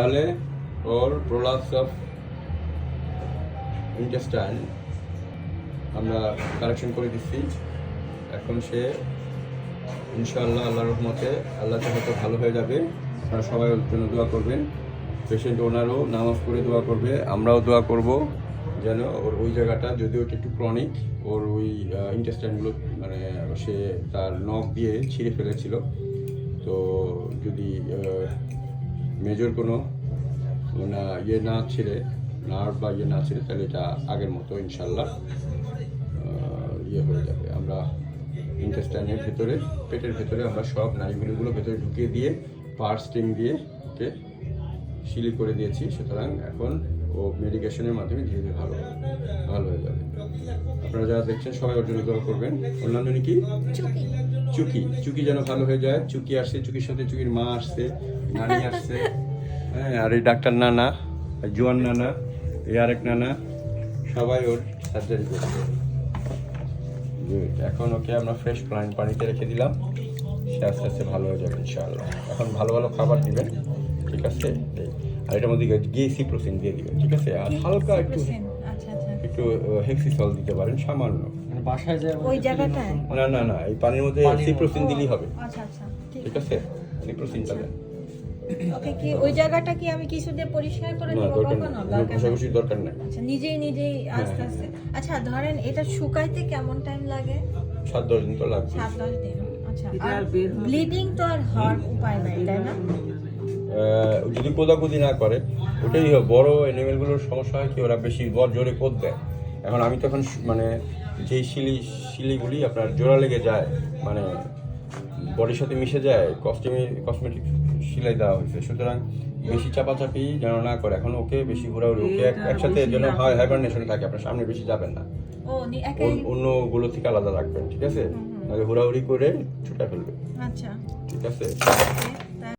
তাহলে ওর prolapse of intestine আমরা correction করে দিচ্ছি। এখন সে ইনশাআল্লাহ আল্লাহর রহমতে আল্লাহ হয়তো ভালো হয়ে যাবে। আপনারা সবাই ওর জন্য দোয়া করবেন। পেশেন্ট ওনারও নামাজ পড়ে দোয়া করবে, আমরাও দোয়া করব যেন ওর ওই জায়গাটা, যদিও ওটা একটু ক্রনিক, ওর ওই ইন্টেস্টাইনগুলো মানে সে তার নখ দিয়ে ছিঁড়ে ফেলেছিল। তো যদি মেজর কোনো ইয়ে না ছিঁড়ে, নার্ভ বা ইয়ে না ছিঁড়ে, তাহলে এটা আগের মতো ইনশাল্লাহ ইয়ে হয়ে যাবে। আমরা ইন্টেস্টাইনের ভেতরে, পেটের ভেতরে আমরা সব নাড়িগুলিগুলো ভেতরে ঢুকিয়ে দিয়ে পার স্টিং দিয়ে ওকে সিলি করে দিয়েছি। সুতরাং এখন ও মেডিকেশনের মাধ্যমে ধীরে ধীরে ভালো হয়ে যাবে। আপনারা যারা দেখছেন সবাই ওর জন্য দোয়া করবেন। ওর নাম জানি কি? চুকি যেন ভালো হয়ে যায়। চুকি আসছে, চুকির সাথে চুকির মা আসছে, নানি আসছে, হ্যাঁ, আর এই ডাক্তার নানা, জোয়ান নানা, এই আরেক নানা, সবাই ওর সার্জারি করছে। এখন ওকে আমরা ফ্রেশ পানিতে রেখে দিলাম, সে আস্তে আস্তে ভালো হয়ে যাবে ইনশাআল্লাহ। এখন ভালো ভালো খাবার দিবেন, ঠিক আছে? আর এটার মধ্যে গিয়ে সিপ্রোসিন দিয়ে দিবেন, ঠিক আছে? আর হালকা একটু হেক্সিসল দিতে পারেন, সামান্য। বাসায় যায় ওই জায়গাটায়? না, এই পানির মধ্যে সিপ্রোসিন দিলেই হবে। আচ্ছা, ঠিক আছে, সিপ্রোসিনটা দেন। ওকে, কি ওই জায়গাটা কি আমি কিছু দিয়ে পরিষ্কার করে না, দেব? দরকার কখনো নেই, ঘষাঘষির দরকার নেই। আচ্ছা, নিজেই আস্তে আস্তে। আচ্ছা, ধরেন এটা শুকাইতে কেমন টাইম লাগে? 7-10 দিন তো লাগবে। 7-10 দিন। আচ্ছা, আর ব্লিডিং তো আর হওয়ার উপায় নাই, তাই না? যদি কোদাকুদি না করে, ওটাই বড় অ্যানিমেলগুলোর সমস্যা হয় কি, ওরা বেশি জোরে কোদ দেয়। এখন আমি তখন মানে যেই শিলিগুলি আপনার জোড়া লেগে যায়, মানে বডির সাথে মিশে যায়, কসমেটিক সিলাই দেওয়া হয়েছে। সুতরাং বেশি চাপাচাপি যেন না করে। এখন ওকে বেশি ঘোরাঘুরি, ওকে একসাথে যেন হয় হাইবারনেশন থাকে, আপনার সামনে বেশি যাবেন না, অন্যগুলো থেকে আলাদা রাখবেন, ঠিক আছে? নাহলে হুড়াহুড়ি করে ছুটা ফেলবে। আচ্ছা, ঠিক আছে?